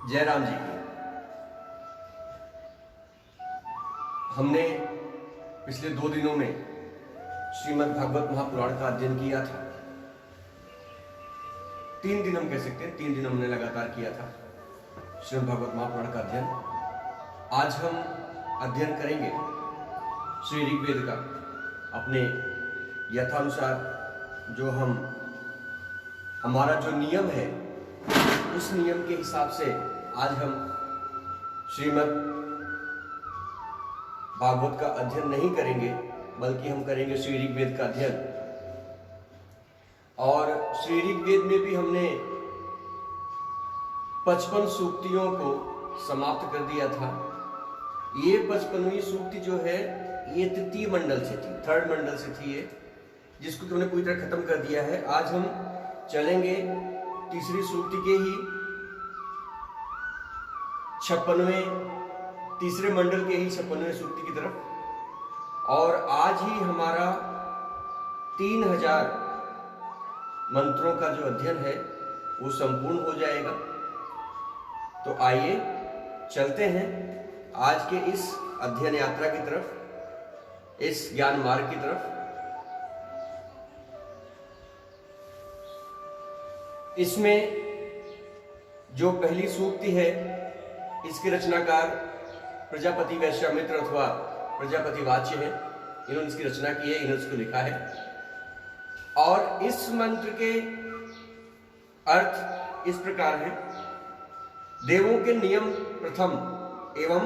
जयराम जी की। हमने पिछले 2 दिनों में श्रीमद् भागवत महापुराण का अध्ययन किया था। 3 दिन हम कह सकते हैं, 3 दिन हमने लगातार किया था श्रीमद् भागवत महापुराण का अध्ययन। आज हम अध्ययन करेंगे श्री ऋग्वेद का अपने यथानुसार। जो हमारा जो नियम है उस नियम के हिसाब से आज हम श्रीमद् भागवत का अध्ययन नहीं करेंगे, बल्कि हम करेंगे श्री ऋग्वेद का अध्ययन। और श्री ऋग्वेद में भी हमने 55 सूक्तियों को समाप्त कर दिया था। ये 55वीं सूक्ति जो है ये तृतीय मंडल से थी, 3rd मंडल से थी ये, जिसको हमने पूरी तरह खत्म कर दिया है। आज हम चलेंगे तीसरी सूक्ति के ही 56वें, तीसरे मंडल के ही 56वें सूक्ति की तरफ। और आज ही हमारा 3000 मंत्रों का जो अध्ययन है वो संपूर्ण हो जाएगा। तो आइए चलते हैं आज के इस अध्ययन यात्रा की तरफ, इस ज्ञान मार्ग की तरफ। इसमें जो पहली सूक्ति है इसके रचनाकार प्रजापति वैश्वामित्र अथवा प्रजापति वाच्य है। इन्होंने इसकी रचना की है, इन्होंने इसको लिखा है। और इस मंत्र के अर्थ इस प्रकार है: देवों के नियम प्रथम एवं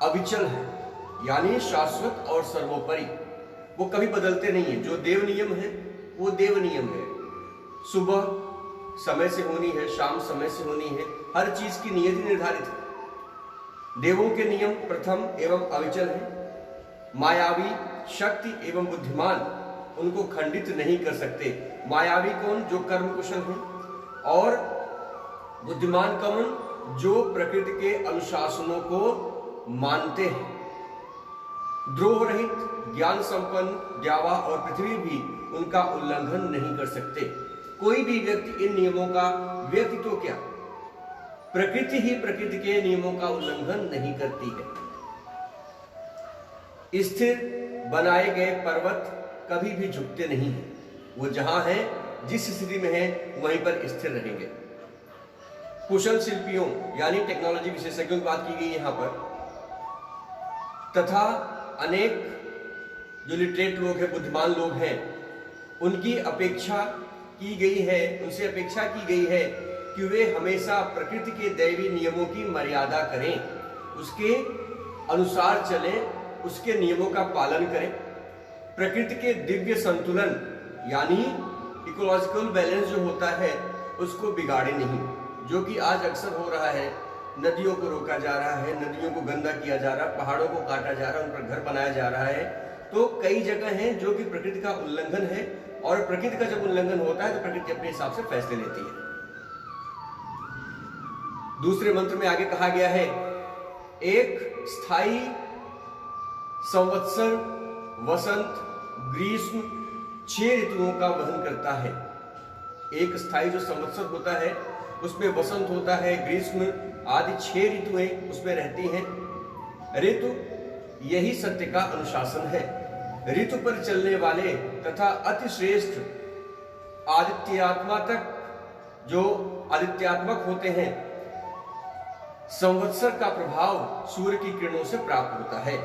अविचल है, यानी शाश्वत और सर्वोपरि, वो कभी बदलते नहीं है। जो देव नियम है वो देव नियम है। सुबह समय से होनी है, शाम समय से होनी है, हर चीज की नियति निर्धारित है। देवों के नियम प्रथम एवं अविचल है। मायावी शक्ति एवं बुद्धिमान उनको खंडित नहीं कर सकते। मायावी कौन? जो कर्म कुशल हैं। और बुद्धिमान कौन? जो प्रकृति के अनुशासनों को मानते हैं। द्रोह रहित, ज्ञान संपन्न द्यावा और पृथ्वी भी उनका उल्लंघन नहीं कर सकते। कोई भी व्यक्ति इन नियमों का, व्यक्ति तो क्या, प्रकृति ही प्रकृति के नियमों का उल्लंघन नहीं करती है। स्थिर बनाए गए पर्वत कभी भी झुकते नहीं हैं। वो जहां है, जिस स्थिति में है, वहीं पर स्थिर रहेंगे। कुशल शिल्पियों यानी टेक्नोलॉजी विशेषज्ञों की बात की गई यहां पर, तथा अनेक जो लिटरेट लोग हैं, बुद्धिमान लोग हैं, उनकी अपेक्षा की गई है, उनसे अपेक्षा की गई है कि वे हमेशा प्रकृति के दैवी नियमों की मर्यादा करें, उसके अनुसार चलें, उसके नियमों का पालन करें। प्रकृति के दिव्य संतुलन यानी इकोलॉजिकल बैलेंस जो होता है उसको बिगाड़े नहीं, जो कि आज अक्सर हो रहा है। नदियों को रोका जा रहा है, नदियों को गंदा किया जा रहा है, पहाड़ों को काटा जा रहा है, उन पर घर बनाया जा रहा है। तो कई जगह हैं जो कि प्रकृति का उल्लंघन है, और प्रकृति का जब उल्लंघन होता है तो प्रकृति अपने हिसाब से फैसले लेती है। दूसरे मंत्र में आगे कहा गया है, एक स्थायी संवत्सर वसंत ग्रीष्म 6 ऋतुओं का वहन करता है। एक स्थायी जो संवत्सर होता है उसमें वसंत होता है, ग्रीष्म आदि 6 ऋतुएं उसमें रहती हैं। ऋतु यही सत्य का अनुशासन है। ऋतु पर चलने वाले तथा अति श्रेष्ठ आदित्यात्मा तक, जो आदित्यात्मक होते हैं, संवत्सर का प्रभाव सूर्य की किरणों से प्राप्त होता है।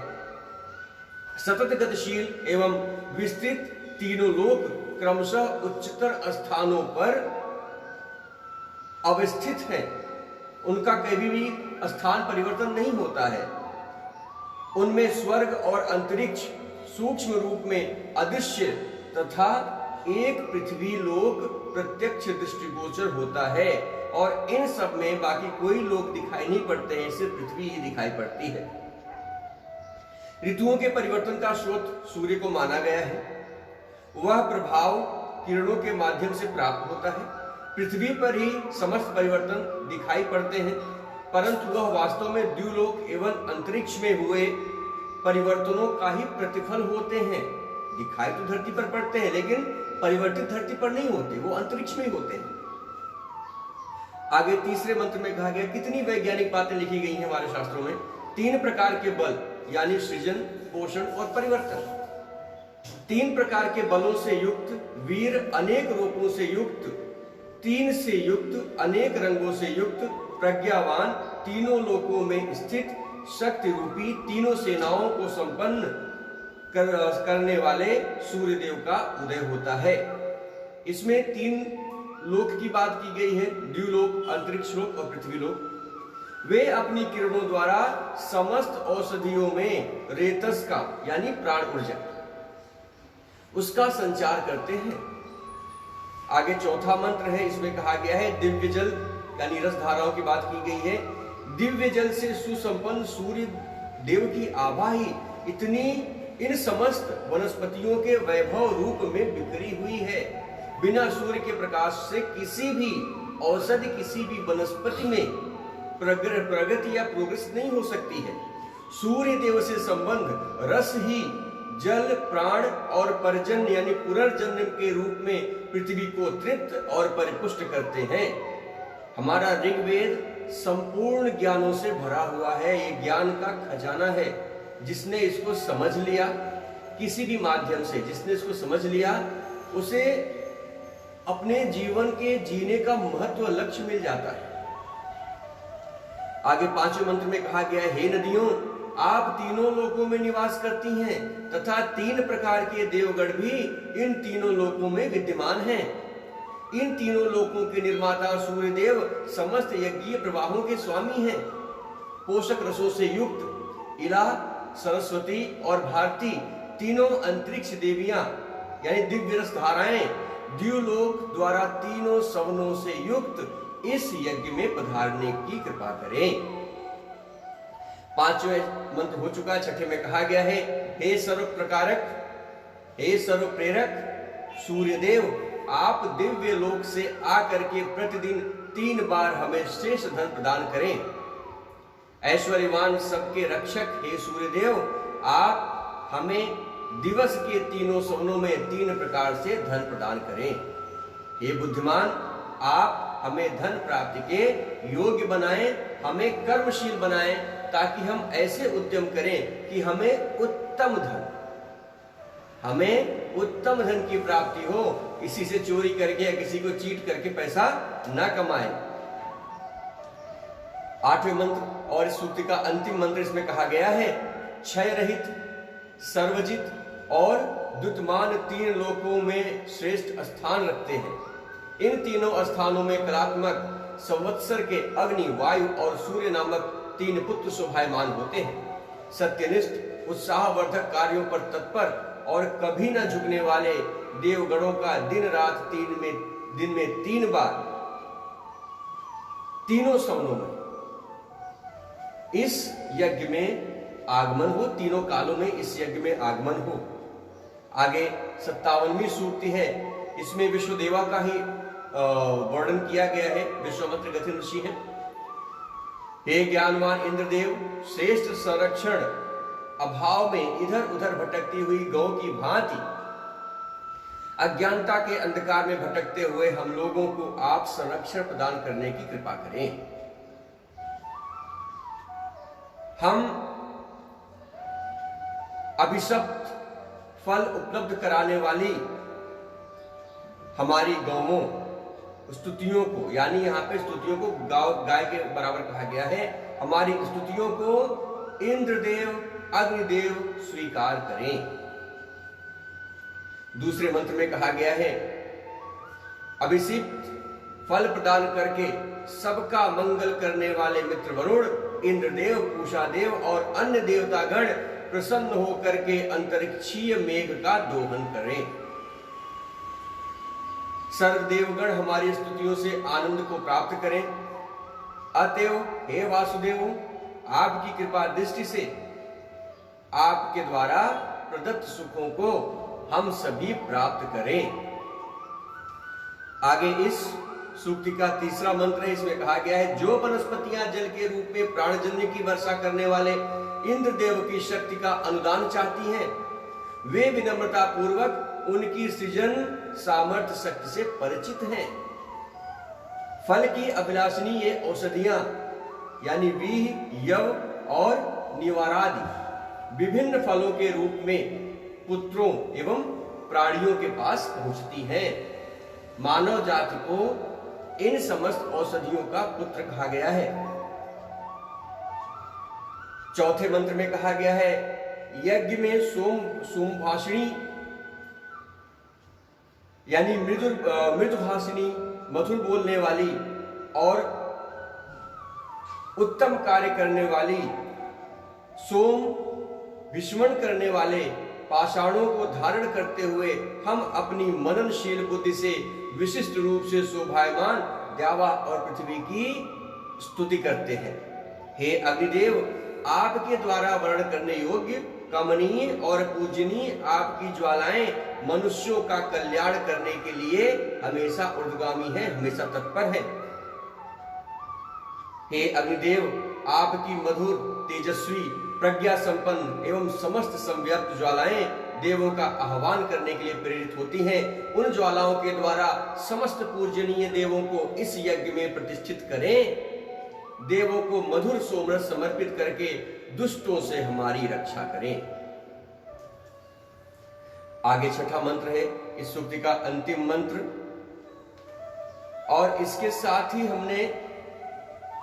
सतत गतिशील एवं विस्तृत तीनों लोक क्रमशः उच्चतर स्थानों पर अवस्थित हैं। उनका कभी भी स्थान परिवर्तन नहीं होता है। उनमें स्वर्ग और अंतरिक्ष सूक्ष्म रूप में अदृश्य तथा एक पृथ्वी लोक प्रत्यक्ष दृष्टिगोचर होता है। और इन सब में बाकी कोई लोक दिखाई नहीं पड़ते हैं, सिर्फ पृथ्वी ही दिखाई पड़ती है। ऋतुओं के परिवर्तन का स्रोत सूर्य को माना गया है। वह प्रभाव किरणों के माध्यम से प्राप्त होता है। पृथ्वी पर ही समस्त परिवर्तन दिखाई पड़ते हैं, परंतु वह वास्तव में द्युलोक एवं अंतरिक्ष में हुए परिवर्तनों का ही प्रतिफल होते हैं। दिखाई तो धरती पर पड़ते हैं, लेकिन परिवर्तित धरती पर नहीं होते, वो अंतरिक्ष में ही होते हैं। आगे तीसरे मंत्र में कहा गया, कितनी वैज्ञानिक बातें लिखी गई हैं हमारे शास्त्रों में। 3 प्रकार के बल यानी सृजन, पोषण और परिवर्तन। 3 प्रकार के बलों से युक्त वीर, अनेक रूपों से युक्त, 3 से युक्त, अनेक रंगों से युक्त, प्रज्ञावान, तीनों लोकों में स्थित, शक्ति रूपी, तीनों सेनाओं को संपन्न करने वाले सूर्यदेव का उदय होता है। इसमें 3 लोक की बात की गई है, द्युलोक, अंतरिक्ष लोक और पृथ्वी लोक। वे अपनी किरणों द्वारा समस्त औषधियों में रेतस का यानी प्राण ऊर्जा उसका संचार करते हैं। आगे चौथा मंत्र है, इसमें कहा गया है दिव्य जल यानी रस धाराओं की बात की गई है। दिव्य जल से सुसंपन्न सूर्य देव की आभा ही इतनी इन समस्त वनस्पतियों के वैभव रूप में बिखरी हुई है। बिना सूर्य के प्रकाश से किसी भी औषधि, किसी भी वनस्पति में प्रगति या प्रोग्रेस नहीं हो सकती है। सूर्य देव से संबंध रस ही जल, प्राण और पर्जन्य यानी पुनर्जन्म के रूप में पृथ्वी को तृप्त और परिपुष्ट करते हैं। हमारा ऋग्वेद संपूर्ण ज्ञानों से भरा हुआ है। ये ज्ञान का खजाना है। जिसने इसको समझ लिया, किसी भी माध्यम से जिसने इसको समझ लिया, उसे अपने जीवन के जीने का महत्व लक्ष्य मिल जाता है। आगे 5वें मंत्र में कहा गया है, हे नदियों, आप तीनों लोकों में निवास करती हैं तथा 3 प्रकार के देवगण भी इन तीनों लोकों में विद्यमान हैं। इन तीनों लोकों के निर्माता सूर्यदेव समस्त यज्ञीय प्रवाहों के स्वामी हैं। पोषक रसों से युक्त इला, सरस्वती और भारती तीनों अंतरिक्ष देवियां यानी दिव्य रस धाराएं द्युलोक द्वारा तीनों सवनों से युक्त इस यज्ञ में पधारने की कृपा करें। 5वें मंत्र हो चुका। 6ठे में कहा गया है, हे सर्व प्रकारक, हे सर्व प्रेरक सूर्यदेव, आप दिव्य लोक से आकर के प्रतिदिन 3 बार हमें शेष धन प्रदान करें। ऐश्वर्यवान सबके रक्षक हे सूर्यदेव, आप हमें दिवस के तीनों सवनों में 3 प्रकार से धन प्रदान करें। हे बुद्धिमान, आप हमें धन प्राप्ति के योग्य बनाएं, हमें कर्मशील बनाएं, ताकि हम ऐसे उद्यम करें कि हमें उत्तम धन की प्राप्ति हो। किसी से चोरी करके या किसी को चीट करके पैसा ना कमाएं। 8वें मंत्र और इस सूक्ति का अंतिम मंत्र इसमें कहा गया है, क्षय रहित, सर्वजित और द्युतमान 3 लोकों में श्रेष्ठ स्थान रखते हैं। इन तीनों स्थानों में कलात्मक संवत्सर के अग्नि, वायु और सूर्य नामक 3 पुत्र शोभायमान होते हैं। सत्यनिष्ठ, उत्साहवर्धक कार्यों पर तत्पर और कभी न झुकने वाले देवगणों का दिन रात दिन में 3 बार तीनों सवनों में इस यज्ञ में आगमन हो, तीनों कालों में इस यज्ञ में आगमन हो। आगे 57वीं सूक्ति है, इसमें विश्वदेवा का ही वर्णन किया गया है। विश्वामित्र गतिन ऋषि हैं। हे ज्ञानवान इंद्रदेव, श्रेष्ठ संरक्षण अभाव में इधर उधर भटकती हुई गौ की भांति अज्ञानता के अंधकार में भटकते हुए हम लोगों को आप संरक्षण प्रदान करने की कृपा करें। हम अभिशप्त फल उपलब्ध कराने वाली हमारी गौओं स्तुतियों को, यानी यहाँ पे स्तुतियों को गाय के बराबर कहा गया है, हमारी स्तुतियों को इंद्रदेव, अग्निदेव स्वीकार करें। दूसरे मंत्र में कहा गया है, अभिषिक्त फल प्रदान करके सबका मंगल करने वाले मित्र वरुण, इंद्रदेव, पूषादेव और अन्य देवतागण प्रसन्न होकर के अंतरिक्षीय मेघ का दोहन करें। सर्वदेवगण हमारी स्तुतियों से आनंद को प्राप्त करें। अतएव हे वासुदेव, आपकी कृपा दृष्टि से आपके द्वारा प्रदत्त सुखों को हम सभी प्राप्त करें। आगे इस सूक्ति का तीसरा मंत्र है, इसमें कहा गया है, जो वनस्पतियां जल के रूप में प्राणजन्य की वर्षा करने वाले इंद्रदेव की शक्ति का अनुदान चाहती हैं, वे विनम्रता पूर्वक उनकी सृजन सामर्थ्य शक्ति से परिचित हैं। फल की अभिलाषणी ये औषधियां यानी वीह, यव और निवारादि विभिन्न फलों के रूप में पुत्रों एवं प्राणियों के पास पहुंचती हैं। मानव जाति को इन समस्त औषधियों का पुत्र कहा गया है। चौथे मंत्र में कहा गया है, यज्ञ में सोमभाषिणी यानी मृदुभाषिणी, मधुर बोलने वाली और उत्तम कार्य करने वाली, सोम विस्मरण करने वाले पाषाणों को धारण करते हुए हम अपनी मननशील बुद्धि से विशिष्ट रूप से शोभायमान द्यावा और पृथ्वी की स्तुति करते हैं। हे अग्निदेव, आपके द्वारा वर्णन करने योग्य, कमनीय और पूजनीय आपकी ज्वालाएं मनुष्यों का कल्याण करने के लिए हमेशा ऊर्ध्वगामी है, हमेशा तत्पर है। हे अग्निदेव, आपकी मधुर, तेजस्वी, प्रज्ञा संपन्न एवं समस्त संव्याप्त ज्वालाएं देवों का आह्वान करने के लिए प्रेरित होती हैं। उन ज्वालाओं के द्वारा समस्त पूजनीय देवों को इस यज्ञ में प्रतिष्ठित करें। देवों को मधुर सोमरस समर्पित करके दुष्टों से हमारी रक्षा करें। आगे छठा मंत्र है इस सूक्ति का अंतिम मंत्र, और इसके साथ ही हमने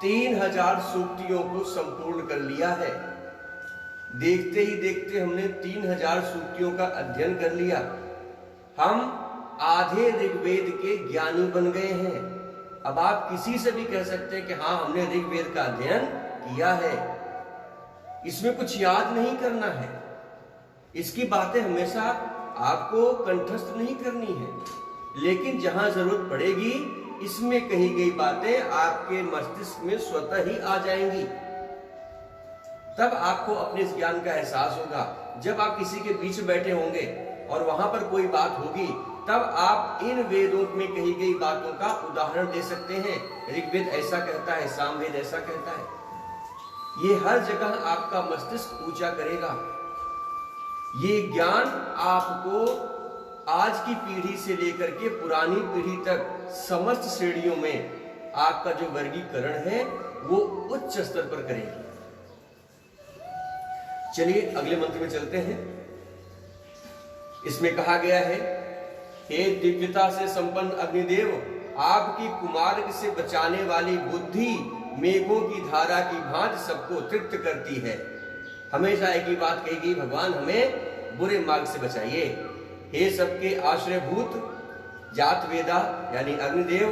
3000 सूक्तियों को संपूर्ण कर लिया है। देखते ही देखते हमने 3000 सूक्तियों का अध्ययन कर लिया। हम आधे ऋग्वेद के ज्ञानी बन गए हैं। अब आप किसी से भी कह सकते हैं कि हाँ, हमने ऋग्वेद का अध्ययन किया है। इसमें कुछ याद नहीं करना है, इसकी बातें हमेशा आपको कंठस्थ नहीं करनी है, लेकिन जहां जरूरत पड़ेगी इसमें कही गई बातें आपके मस्तिष्क में स्वतः ही आ जाएंगी। तब आपको अपने इस ज्ञान का एहसास होगा। जब आप किसी के बीच बैठे होंगे और वहां पर कोई बात होगी, तब आप इन वेदों में कही गई बातों का उदाहरण दे सकते हैं। ऋग्वेद ऐसा कहता है, सामवेद ऐसा कहता है। ये हर जगह आपका मस्तिष्क ऊंचा करेगा। ये ज्ञान आपको आज की पीढ़ी से लेकर के पुरानी पीढ़ी तक समस्त श्रेणियों में आपका जो वर्गीकरण है वो उच्च स्तर पर करेगी। चलिए अगले मंत्र में चलते हैं। इसमें कहा गया है, हे दिव्यता से संपन्न अग्निदेव, आपकी कुमार्ग से बचाने वाली बुद्धि मेघों की धारा की भांति सबको तृप्त करती है। हमेशा एक ही बात कहेगी, भगवान हमें बुरे मार्ग से बचाइए। हे सबके आश्रयभूत जात वेदा यानी अग्निदेव,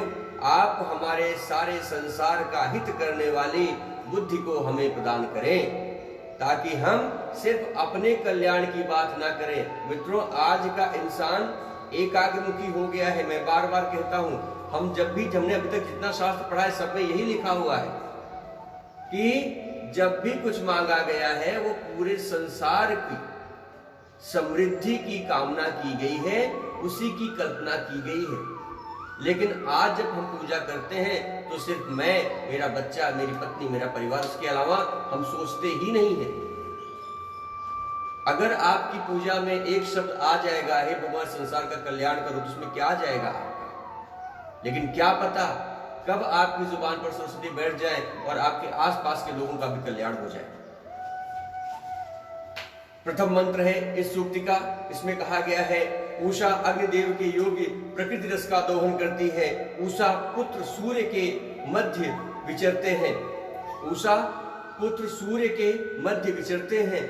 आप हमारे सारे संसार का हित करने वाली बुद्धि को हमें प्रदान करें, ताकि हम सिर्फ अपने कल्याण की बात ना करें। मित्रों, आज का इंसान एकाग्रमुखी हो गया है। मैं बार बार कहता हूं, हमने अभी तक जितना शास्त्र पढ़ा है सब में यही लिखा हुआ है कि जब भी कुछ मांगा गया है वो पूरे संसार की समृद्धि की कामना की गई है, उसी की कल्पना की गई है। लेकिन आज जब हम पूजा करते हैं तो सिर्फ मैं, मेरा बच्चा, मेरी पत्नी, मेरा परिवार, उसके अलावा हम सोचते ही नहीं है। अगर आपकी पूजा में एक शब्द आ जाएगा, हे भगवान संसार का कल्याण करो, तो उसमें क्या आ जाएगा आपका। लेकिन क्या पता कब आपकी जुबान पर सरस्वती बैठ जाए और आपके आसपास के लोगों का भी कल्याण हो जाए। प्रथम मंत्र है इस सूक्ति का। इसमें कहा गया है, उषा अग्निदेव के योग्य प्रकृति रस का दोहन करती है। उषा पुत्र सूर्य के मध्य विचरते हैं। उषा पुत्र सूर्य के मध्य विचरते हैं।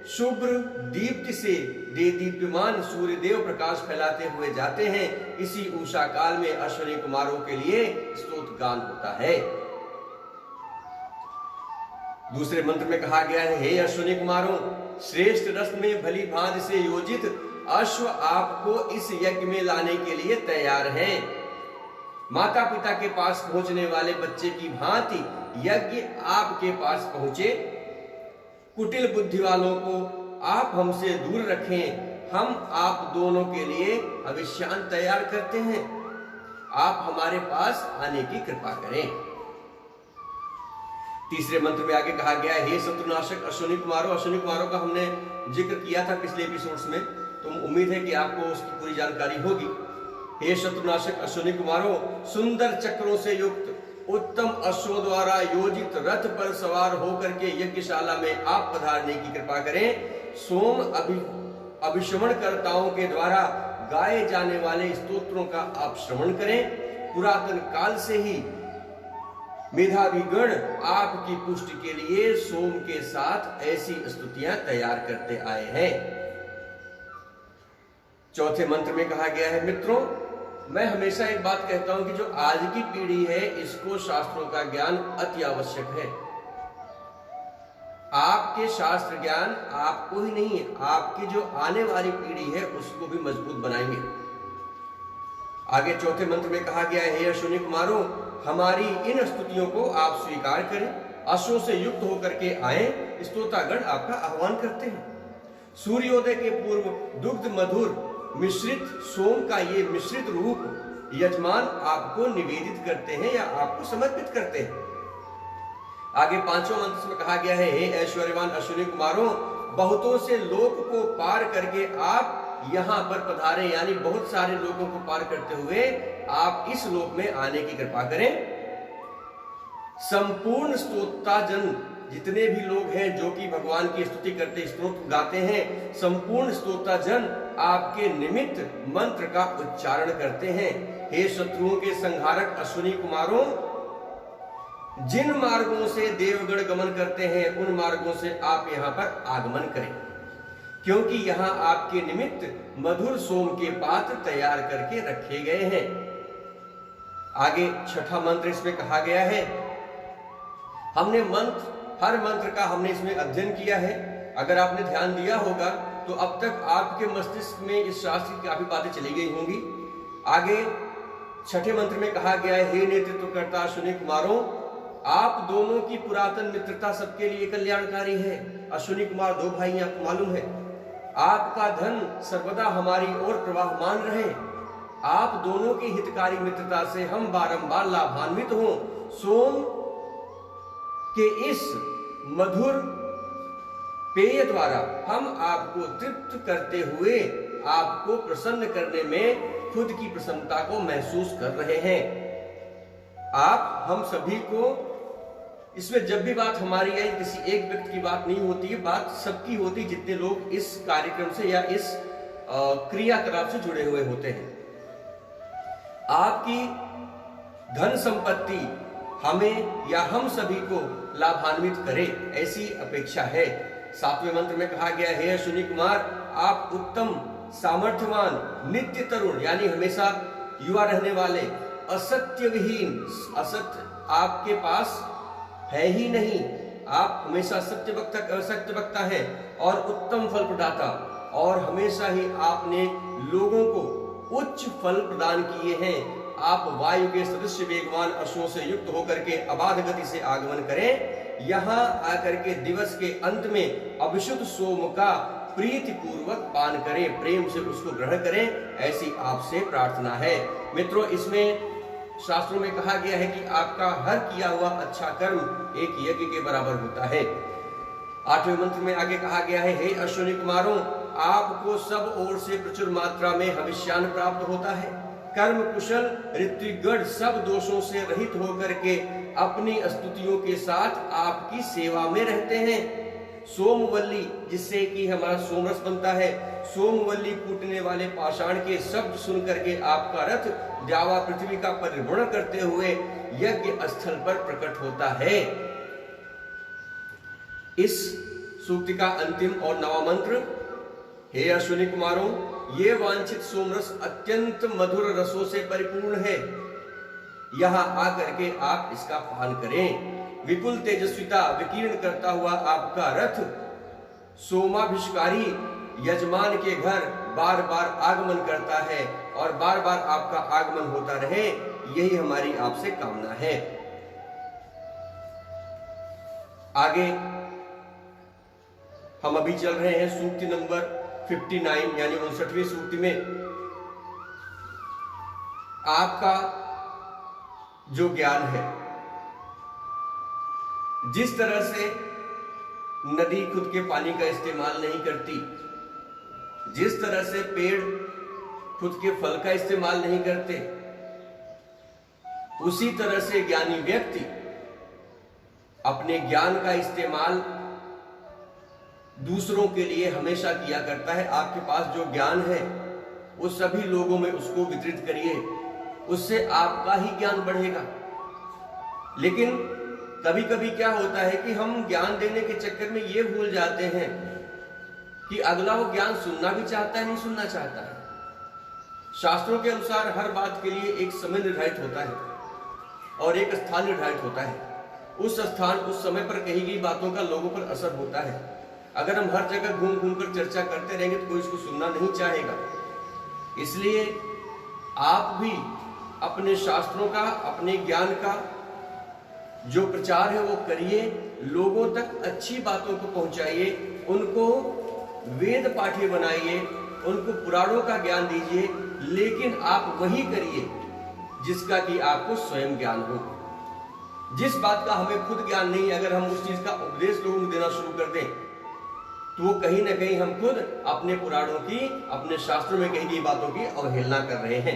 शुभ्र दीप्ति से दीप्यमान सूर्य देव प्रकाश फैलाते हुए जाते हैं। इसी उषा काल में अश्विनी कुमारों के लिए स्तोत्र गान होता है। दूसरे मंत्र में कहा गया है, हे अश्विनी कुमारों, श्रेष्ठ रस में भली भांति से योजित अश्व आपको इस यज्ञ में लाने के लिए तैयार हैं। माता पिता के पास पहुंचने वाले बच्चे की भांति यज्ञ आपके पास पहुंचे। कुटिल बुद्धि वालों को आप हमसे दूर रखें। हम आप दोनों के लिए अभिशान तैयार करते हैं। आप हमारे पास आने की कृपा करें। तीसरे मंत्र में आगे कहा गया है, हे शत्रुनाशक अश्विनी कुमारों। अश्विनी कुमारों का हमने जिक्र किया था पिछले एपिसोड्स में, तो उम्मीद है कि आपको उसकी पूरी जानकारी होगी। हे शत्रुनाशक अश्विनी कुमारों, सुंदर चक्रों से युक्त उत्तम अश्वों द्वारा योजित रथ पर सवार होकर के यज्ञशाला में आप पधारने की कृपा करें। सोम अभिश्रमण कर्ताओं के द्वारा गाए जाने वाले स्तोत्रों का आप श्रवण करें। पुरातन काल से ही मेधावी गण आपकी पुष्टि के लिए सोम के साथ ऐसी स्तुतियां तैयार करते आए हैं। चौथे मंत्र में कहा गया है, मित्रों मैं हमेशा एक बात कहता हूं कि जो आज की पीढ़ी है इसको शास्त्रों का ज्ञान अति आवश्यक है। आपके शास्त्र ज्ञान आपको ही नहीं है, आपकी जो आने वाली पीढ़ी है उसको भी मजबूत बनाएंगे। आगे चौथे मंत्र में कहा गया है, हे अश्विनी कुमारों हमारी इन स्तुतियों को आप स्वीकार करें। अश्वों से युक्त होकर के आए, स्तोतागण आपका आह्वान करते हैं। सूर्योदय के पूर्व दुग्ध मधुर मिश्रित सोम का ये मिश्रित रूप यजमान आपको निवेदित करते हैं या आपको समर्पित करते हैं। आगे पांचवें मंत्र में कहा गया है, हे ऐश्वर्यवान अश्विनी कुमारों बहुतों से लोक को पार करके आप यहां पर पधारे, यानी बहुत सारे लोगों को पार करते हुए आप इस लोक में आने की कृपा करें। संपूर्ण स्तोत्रजन जितने भी लोग हैं जो कि भगवान की स्तुति करते स्तोत्र गाते हैं, संपूर्ण स्तोत्रजन आपके निमित्त मंत्र का उच्चारण करते हैं। हे शत्रुओं के संहारक अश्विनी कुमारों जिन मार्गों से देवगण गमन करते हैं उन मार्गों से आप यहां पर आगमन करें, क्योंकि यहां आपके निमित्त मधुर सोम के पात्र तैयार करके रखे गए हैं। आगे छठा मंत्र इसमें कहा गया है, हमने हर मंत्र का हमने इसमें अध्ययन किया है। अगर आपने ध्यान दिया होगा तो अब तक आपके मस्तिष्क में इस शास्त्र की काफी बातें चली गई होंगी। आगे छठे मंत्र में कहा गया है, हे नेतृत्वकर्ता अश्विनी कुमारों आप दोनों की पुरातन मित्रता सबके लिए कल्याणकारी है। अश्विनी कुमार दो भाई आपको मालूम है। आपका धन सर्वदा हमारी ओर प्रवाहमान रहे। आप दोनों की हितकारी मित्रता से हम बारंबार लाभान्वित हों। सोम के इस मधुर पेय द्वारा हम आपको तृप्त करते हुए आपको प्रसन्न करने में खुद की प्रसन्नता को महसूस कर रहे हैं। आप हम सभी को इसमें जब भी बात हमारी है, किसी एक व्यक्ति की बात नहीं होती है, बात सबकी होती, जितने लोग इस कार्यक्रम से या इस क्रियाकलाप से जुड़े हुए होते हैं। आपकी धन संपत्ति हमें या हम सभी को लाभान्वित करे ऐसी अपेक्षा है। सातवें मंत्र में कहा गया है, हे अश्विनी कुमार आप उत्तम सामर्थ्यवान नित्य तरुण यानी हमेशा युवा रहने वाले, असत्य विहीन, असत्य आपके पास है ही नहीं, आप हमेशा सत्य वक्ता है और उत्तम फल प्रदाता, और हमेशा ही आपने लोगों को उच्च फल प्रदान किए हैं। आप वायु के सदृश वेगवान अश्वों से युक्त होकर के अबाध गति से आगमन करें। यहां आकर के दिवस के अंत में अभिशुद्ध सोम का प्रीति पूर्वक पान करें, प्रेम से उसको ग्रहण करें, ऐसी आपसे प्रार्थना है। मित्रों इसमें शास्त्रों में कहा गया है कि आपका हर किया हुआ अच्छा कर्म एक यज्ञ के बराबर होता है। आठवें मंत्र में आगे कहा गया है, हे अश्विनी कुमारों आपको सब ओर से प्रचुर मात्रा में हविष्यान्न प्राप्त होता है। कर्म कुशल ऋत्विकगण सब दोषों से रहित होकर के अपनी स्तुतियों के साथ आपकी सेवा में रहते हैं। सोमवल्ली जिससे कि हमारा सोमरस बनता है, सोमवल्ली कूटने वाले पाषाण के शब्द सुन करके आपका रथ द्यावा पृथ्वी का परिभ्रमण करते हुए यज्ञ स्थल पर प्रकट होता है। इस सूक्ति का अंतिम और नवा मंत्र, हे अश्विनी कुमारों ये वांछित सोमरस अत्यंत मधुर रसों से परिपूर्ण है। यहां आकर के आप इसका पान करें। विपुल तेजस्विता विकीर्ण करता हुआ आपका रथ सोमाभिषकारी यजमान के घर बार बार आगमन करता है और बार बार आपका आगमन होता रहे, यही हमारी आपसे कामना है। आगे हम अभी चल रहे हैं सूक्ति नंबर 59 यानी 59वीं सूक्ति में। आपका जो ज्ञान है, जिस तरह से नदी खुद के पानी का इस्तेमाल नहीं करती, जिस तरह से पेड़ खुद के फल का इस्तेमाल नहीं करते, उसी तरह से ज्ञानी व्यक्ति अपने ज्ञान का इस्तेमाल दूसरों के लिए हमेशा किया करता है। आपके पास जो ज्ञान है वो सभी लोगों में उसको वितरित करिए, उससे आपका ही ज्ञान बढ़ेगा। लेकिन कभी कभी क्या होता है कि हम ज्ञान देने के चक्कर में ये भूल जाते हैं कि अगला वो ज्ञान सुनना भी चाहता है, नहीं सुनना चाहता है। शास्त्रों के अनुसार हर बात के लिए एक समय निर्धारित होता है और एक स्थान निर्धारित होता है। उस स्थान उस समय पर कही गई बातों का लोगों पर असर होता है। अगर हम हर जगह घूम घूम कर चर्चा करते रहेंगे तो कोई इसको सुनना नहीं चाहेगा। इसलिए आप भी अपने शास्त्रों का, अपने ज्ञान का जो प्रचार है वो करिए, लोगों तक अच्छी बातों को पहुंचाइए, उनको वेद पाठी बनाइए, उनको पुराणों का ज्ञान दीजिए, लेकिन आप वही करिए जिसका कि आपको स्वयं ज्ञान हो। जिस बात का हमें खुद ज्ञान नहीं, अगर हम उस चीज का उपदेश लोगों को देना शुरू कर दें तो वो कहीं ना कहीं हम खुद अपने पुराणों की, अपने शास्त्रों में कही गई बातों की अवहेलना कर रहे हैं।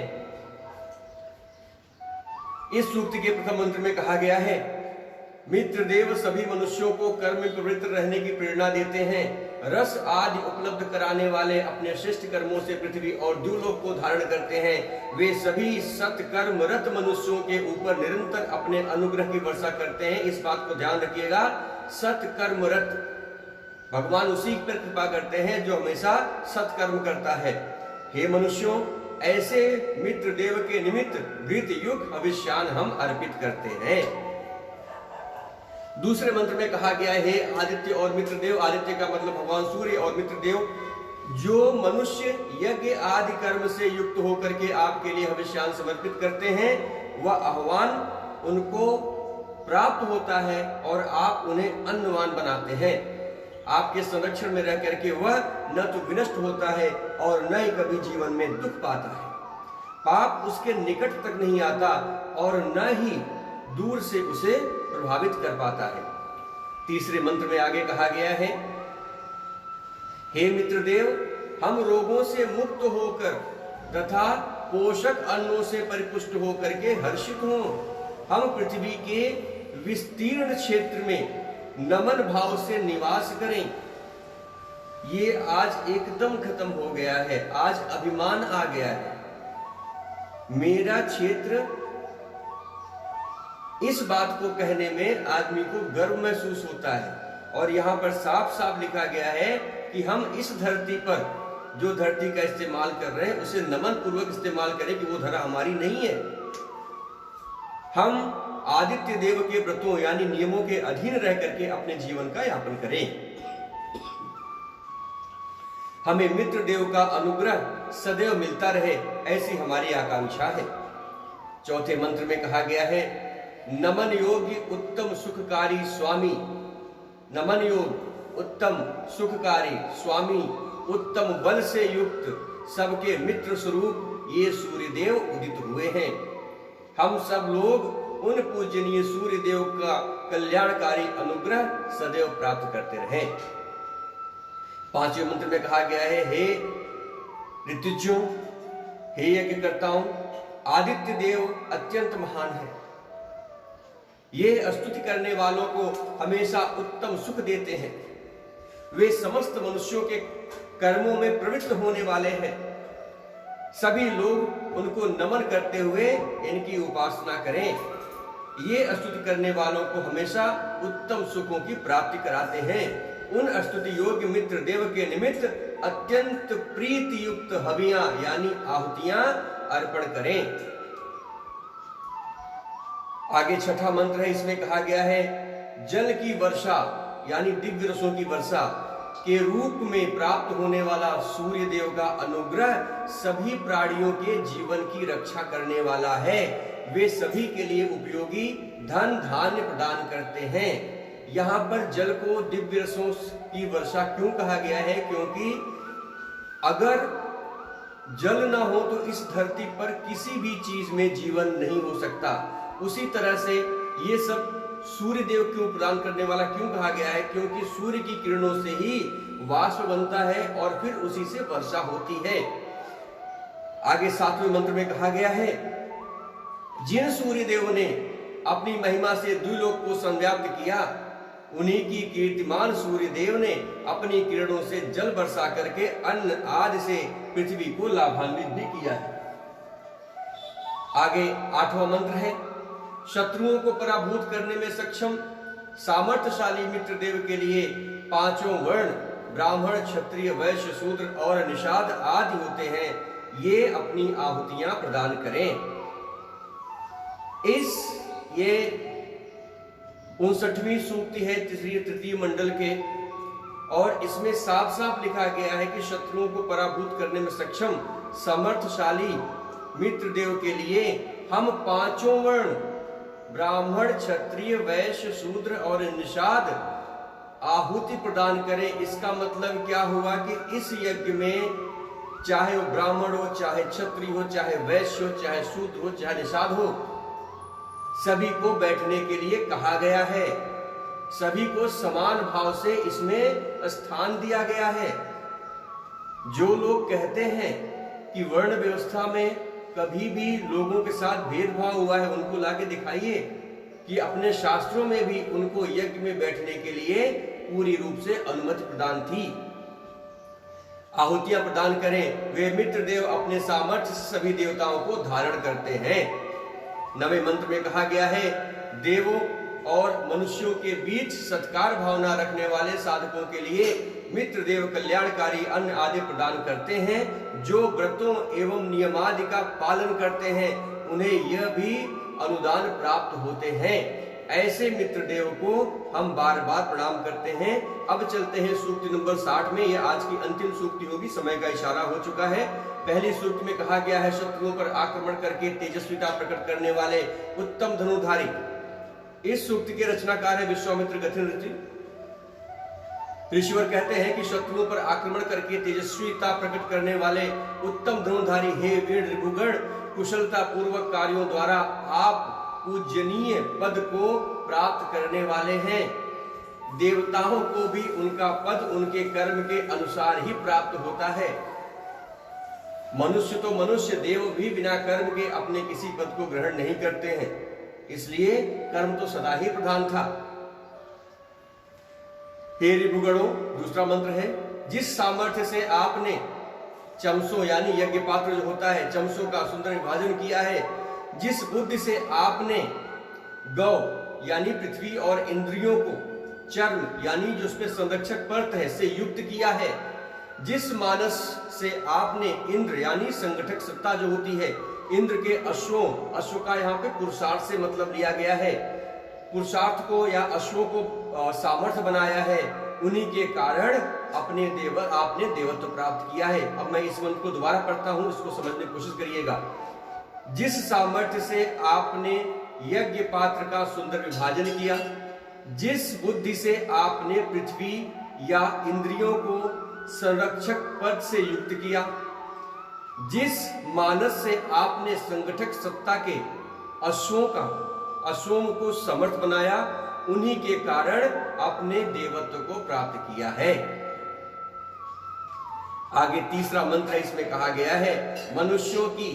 इस सूक्त के प्रथम मंत्र में कहा गया है, मित्रदेव सभी मनुष्यों को कर्म में प्रवृत्त रहने की प्रेरणा देते हैं। रस आदि उपलब्ध कराने वाले अपने श्रेष्ठ कर्मों से पृथ्वी और द्युलोक को धारण करते हैं। वे सभी सत्कर्मरत मनुष्यों के ऊपर निरंतर अपने अनुग्रह की वर्षा करते हैं। इस बात को ध्यान रखिएगा, सत्कर्मरत, भगवान उसी पर कृपा करते हैं जो हमेशा सत्कर्म करता है। हे मनुष्यों, ऐसे मित्र देव के निमित्त घृत युग हविष्यान हम अर्पित करते हैं। दूसरे मंत्र में कहा गया है, हे आदित्य और मित्रदेव, आदित्य का मतलब भगवान सूर्य और मित्रदेव, जो मनुष्य यज्ञ आदि कर्म से युक्त होकर के आपके लिए हविष्यान समर्पित करते हैं, वह आह्वान उनको प्राप्त होता है और आप उन्हें अन्नवान बनाते हैं। आपके संरक्षण में रह करके वह न तो विनष्ट होता है और न ही कभी जीवन में दुख पाता है। पाप उसके निकट तक नहीं आता और न ही दूर से उसे प्रभावित कर पाता है। तीसरे मंत्र में आगे कहा गया है, हे मित्रदेव, हम रोगों से मुक्त होकर तथा पोषक अन्नों से परिपुष्ट होकर के हर्षित हों। हम पृथ्वी के विस्तीर्ण क्षेत्र में नमन भाव से निवास करें। ये आज एकदम खत्म हो गया है। आज अभिमान आ गया है, मेरा क्षेत्र। इस बात को कहने में आदमी को गर्व महसूस होता है और यहाँ पर साफ साफ लिखा गया है कि हम इस धरती पर जो धरती का इस्तेमाल कर रहे हैं उसे नमन पूर्वक इस्तेमाल करें कि वो धरा हमारी नहीं है। हम आदित्य देव के व्रतों यानी नियमों के अधीन रह करके अपने जीवन का यापन करें। हमें मित्र देव का अनुग्रह सदैव मिलता रहे, ऐसी हमारी आकांक्षा है। चौथे मंत्र में कहा गया है, नमन योग्य उत्तम सुखकारी स्वामी, नमन योग उत्तम सुखकारी स्वामी, उत्तम बल से युक्त सबके मित्र स्वरूप ये सूर्य देव उदित हुए हैं। हम सब लोग उन पूजनीय सूर्य देव का कल्याणकारी अनुग्रह सदैव प्राप्त करते रहें। पांचवें मंत्र में कहा गया है, हे ऋतुज्यों, हे यज्ञकर्ताओं, आदित्य देव अत्यंत महान है। ये स्तुति करने वालों को हमेशा उत्तम सुख देते हैं। वे समस्त मनुष्यों के कर्मों में प्रवृत्त होने वाले हैं। सभी लोग उनको नमन करते हुए इनकी उपासना करें। ये स्तुति करने वालों को हमेशा उत्तम सुखों की प्राप्ति कराते हैं। उन स्तुति योग्य मित्र देव के निमित्त अत्यंत प्रीति युक्त हवियां यानी आहुतियां अर्पण करें। आगे छठा मंत्र है, इसमें कहा गया है, जल की वर्षा यानी दिव्य रसों की वर्षा के रूप में प्राप्त होने वाला सूर्य देव का अनुग्रह सभी प्राणियों के जीवन की रक्षा करने वाला है। वे सभी के लिए उपयोगी धन धान्य प्रदान करते हैं। यहाँ पर जल को दिव्य रसों की वर्षा क्यों कहा गया है? क्योंकि अगर जल ना हो तो इस धरती पर किसी भी चीज में जीवन नहीं हो सकता। उसी तरह से ये सब सूर्य देव क्यों प्रदान करने वाला क्यों कहा गया है? क्योंकि सूर्य की किरणों से ही वाष्प बनता है और फिर उसी से वर्षा होती है। आगे सातवें मंत्र में कहा गया है, जिन सूर्य देव ने अपनी महिमा से द्विलोक को संव्याप्त किया, उन्हीं की कीर्तिमान सूर्य देव ने अपनी किरणों से जल बरसा करके अन्न आदि से पृथ्वी को लाभान्वित भी किया है। आगे 8वां मंत्र है, शत्रुओं को पराभूत करने में सक्षम सामर्थ्यशाली मित्र देव के लिए पांचों वर्ण ब्राह्मण, क्षत्रिय, वैश्य, शूद्र और निषाद आदि होते हैं, ये अपनी आहुतियां प्रदान करें। ये 59वीं सूक्ति है तृतीय मंडल के, और इसमें साफ साफ लिखा गया है कि शत्रुओं को पराभूत करने में सक्षम समर्थशाली मित्र देव के लिए हम पांचों वर्ण ब्राह्मण, क्षत्रिय, वैश्य, शूद्र और निषाद आहुति प्रदान करें। इसका मतलब क्या हुआ कि इस यज्ञ में चाहे वो ब्राह्मण हो, चाहे क्षत्रिय हो, चाहे वैश्य हो, चाहे शूद्र हो, चाहे निषाद हो, सभी को बैठने के लिए कहा गया है। सभी को समान भाव से इसमें स्थान दिया गया है। जो लोग कहते हैं कि वर्ण व्यवस्था में कभी भी लोगों के साथ भेदभाव हुआ है, उनको लाके दिखाइए कि अपने शास्त्रों में भी उनको यज्ञ में बैठने के लिए पूरी रूप से अनुमति प्रदान थी। आहुतियां प्रदान करें। वे मित्र देव अपने सामर्थ्य से सभी देवताओं को धारण करते हैं। 9वें मंत्र में कहा गया है, देवों और मनुष्यों के बीच सत्कार भावना रखने वाले साधकों के लिए मित्र देव कल्याणकारी अन्न आदि प्रदान करते हैं। जो व्रतों एवं नियमादि का पालन करते हैं, उन्हें यह भी अनुदान प्राप्त होते हैं। ऐसे मित्र देव को हम बार बार प्रणाम करते हैं। अब चलते हैं सूक्ति नंबर 60 में। यह आज की अंतिम सूक्ति होगी, समय का इशारा हो चुका है। पहली सूक्ति में कहा गया है, शत्रुओं पर आक्रमण करके तेजस्विता प्रकट करने वाले उत्तम धनुधारी। इस सूक्ति के रचनाकार है विश्वामित्र गथिन ऋषि। ऋषिवर कहते हैं कि शत्रुओं पर आक्रमण करके तेजस्विता प्रकट करने वाले उत्तम धनुधारी, हे वीर रिपुगण, कुशलता पूर्वक कार्यों द्वारा आप पूजनीय पद को प्राप्त करने वाले हैं। देवताओं को भी उनका पद उनके कर्म के अनुसार ही प्राप्त होता है। मनुष्य तो मनुष्य, देव भी बिना कर्म के अपने किसी पद को ग्रहण नहीं करते हैं, इसलिए कर्म तो सदा ही प्रधान था। हे रिपुगणों, दूसरा मंत्र है, जिस सामर्थ्य से आपने चमसों यानी यज्ञ पात्र जो होता है, चमसों का सुंदर विभाजन किया है, जिस बुद्धि से आपने गौ यानी पृथ्वी और इंद्रियों को चर्म यानी जो उसमें संरक्षक परत है से युक्त किया है, जिस मानस से आपने इंद्र यानी संगठक सत्ता जो होती है, इंद्र के अश्वों, अश्व का यहाँ पे पुरुषार्थ से मतलब लिया गया है, पुरुषार्थ को या अश्वों को सामर्थ्य बनाया है, उन्हीं के कारण आपने देवत्व प्राप्त किया है। अब मैं इस मंत्र को दोबारा पढ़ता हूं, इसको समझने की कोशिश करिएगा। जिस सामर्थ्य से आपने यज्ञ पात्र का सुंदर विभाजन किया, जिस बुद्धि से आपने पृथ्वी या इंद्रियों को संरक्षक पद से युक्त किया, जिस मानस से आपने संगठक सत्ता के अश्वों को समर्थ बनाया, उन्हीं के कारण अपने देवत्व को प्राप्त किया है। आगे तीसरा मंत्र है, इसमें कहा गया है, मनुष्यों की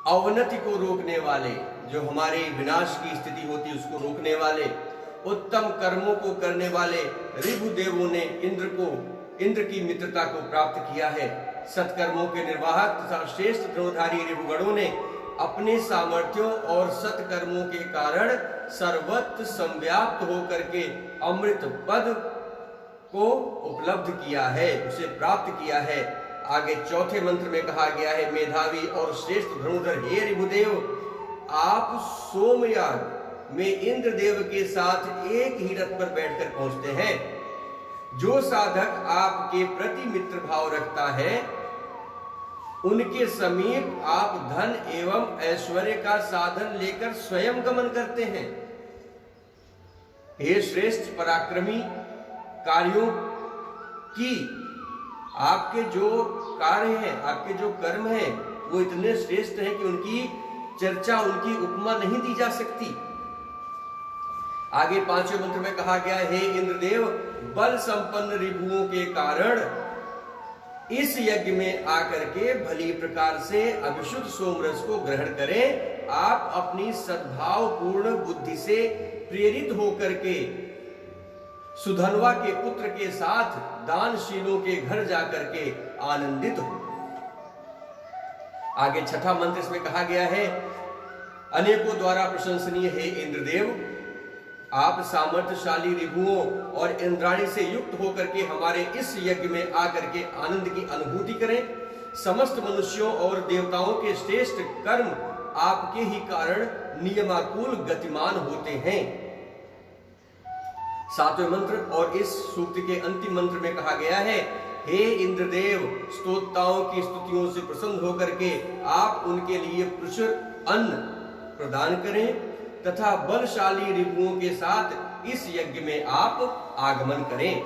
अवनति को रोकने वाले, जो हमारे विनाश की स्थिति होती है उसको रोकने वाले, उत्तम कर्मों को करने वाले ऋभु देवों ने इंद्र की मित्रता को प्राप्त किया है। सत्कर्मों के निर्वाहक तथा श्रेष्ठ धनुधारी ऋभुगणों ने अपने सामर्थ्यों और सत्कर्मों के कारण सर्वत्र संव्याप्त होकर के अमृत पद को उपलब्ध किया है, उसे प्राप्त किया है। आगे चौथे मंत्र में कहा गया है, मेधावी और श्रेष्ठ धनुधर हे ऋभुदेव, आप सोमयाग में इंद्रदेव के साथ एक ही रथ पर बैठकर पहुंचते हैं। जो साधक आपके प्रति मित्र भाव रखता है, उनके समीप आप धन एवं ऐश्वर्य का साधन लेकर स्वयं गमन करते हैं। हे श्रेष्ठ पराक्रमी, कार्यों की आपके जो कार्य हैं, आपके जो कर्म हैं, वो इतने श्रेष्ठ हैं कि उनकी चर्चा, उनकी उपमा नहीं दी जा सकती। आगे पांचवें मंत्र में कहा गया, हे इंद्रदेव, बल संपन्न रिपुओं के कारण इस यज्ञ में आकर के भली प्रकार से अभिशुद्ध सोमरस को ग्रहण करें। आप अपनी सद्भाव पूर्ण बुद्धि से प्रेरित होकर के सुधनवा के पुत्र के साथ दानशीलों के घर जाकर के आनंदित हो। आगे छठा मंत्र इसमें कहा गया है, अनेकों द्वारा प्रशंसनीय है इंद्रदेव, आप सामर्थ्यशाली रिभुओं और इंद्राणी से युक्त होकर के हमारे इस यज्ञ में आकर के आनंद की अनुभूति करें। समस्त मनुष्यों और देवताओं के श्रेष्ठ कर्म आपके ही कारण नियमाकुल गतिमान होते हैं। सातवें मंत्र और इस सूक्त के अंतिम मंत्र में कहा गया है, हे इंद्रदेव, स्तोताओं की स्तुतियों से प्रसन्न होकर के आप उनके लिए प्रचुर अन्न प्रदान करें तथा बलशाली रिपुओं के साथ इस यज्ञ में आप आगमन करें।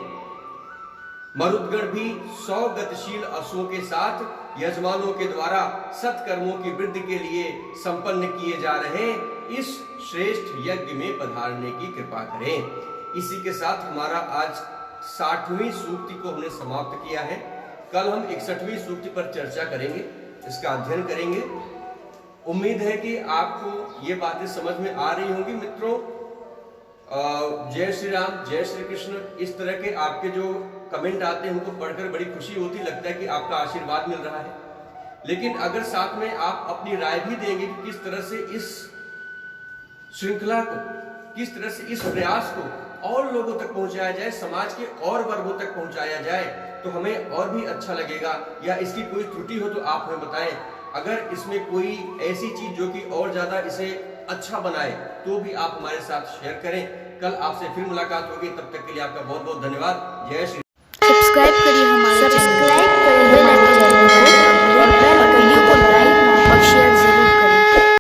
मरुदगण भी 100 गतिशील अश्वों के साथ यजमानों के द्वारा सत्कर्मों की वृद्धि के लिए संपन्न किए जा रहे इस श्रेष्ठ यज्ञ में पधारने की कृपा करें। इसी के साथ हमारा आज 60वीं सूक्ति को हमने समाप्त किया है। कल हम 61वीं सूक्ति पर चर्चा करेंगे, इसका अध्ययन करेंगे। उम्मीद है कि आपको ये बातें समझ में आ रही होंगी। मित्रों, जय श्री राम, जय श्री कृष्ण, इस तरह के आपके जो कमेंट आते हैं उनको पढ़कर बड़ी खुशी होती, लगता है कि आपका आशीर्वाद मिल रहा है। लेकिन अगर साथ में आप अपनी राय भी देंगे कि किस तरह से इस श्रृंखला को, किस तरह से इस प्रयास को और लोगों तक पहुंचाया जाए, समाज के और वर्गों तक पहुंचाया जाए, तो हमें और भी अच्छा लगेगा। या इसकी कोई त्रुटि हो तो आप हमें बताएं। अगर इसमें कोई ऐसी चीज जो कि और ज्यादा इसे अच्छा बनाए तो भी आप हमारे साथ शेयर करें। कल आपसे फिर मुलाकात होगी, तब तक के लिए आपका बहुत बहुत धन्यवाद। जय श्री। सब्सक्राइब करिए